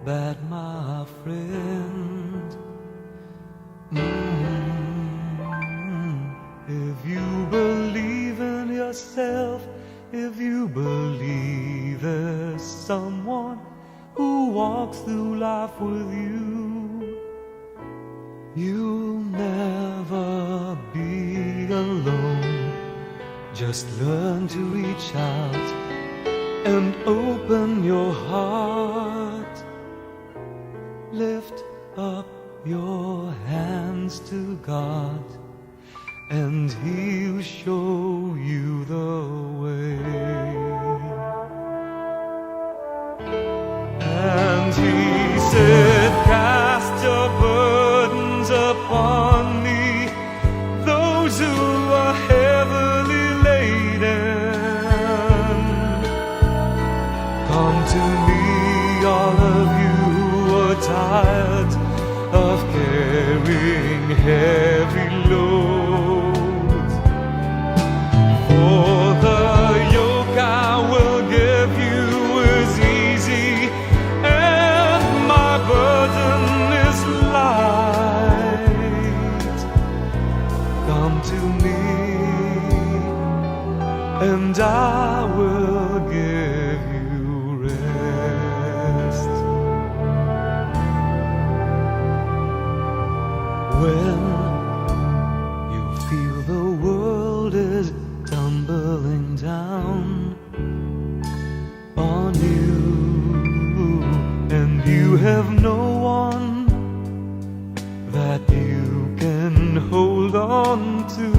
bad, my friend. If you believe in yourself, if you believe there's someone who walks through life with you, you'll never be alone. Just learn to reach out and open your heart. Lift up your hands to God, and He'll show you the way. And He said, cast your burdens upon me, those who are heavily laden. Come to me, all of you who are tired of carrying heavy loads. For the yoke I will give you is easy, and my burden is light. Come to me, and I will give you rest. When you feel the world is tumbling down on you, and you have no one that you can hold on to,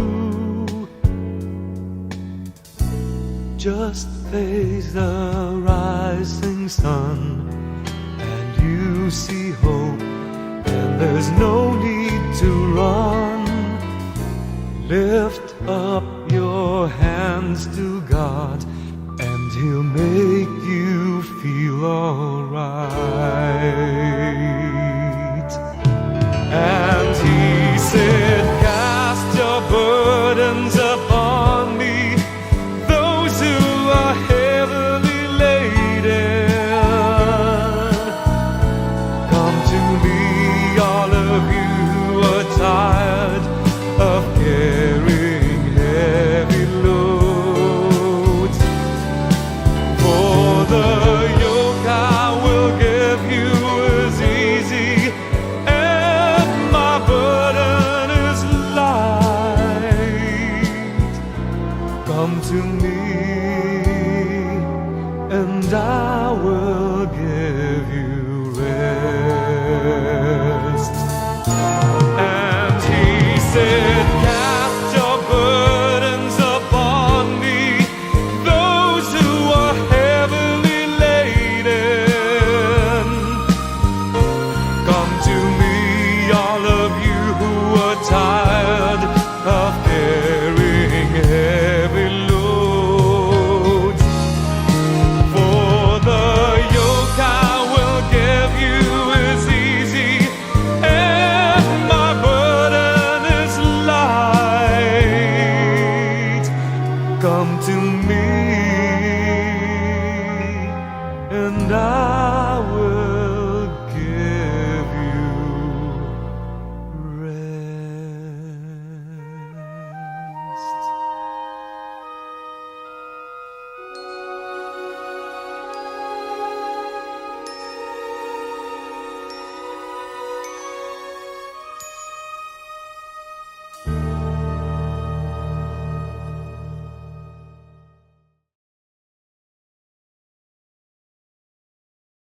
just face the rising sun and you see hope, and there's no need to run. Lift up your hands to God, and He'll make you feel alright.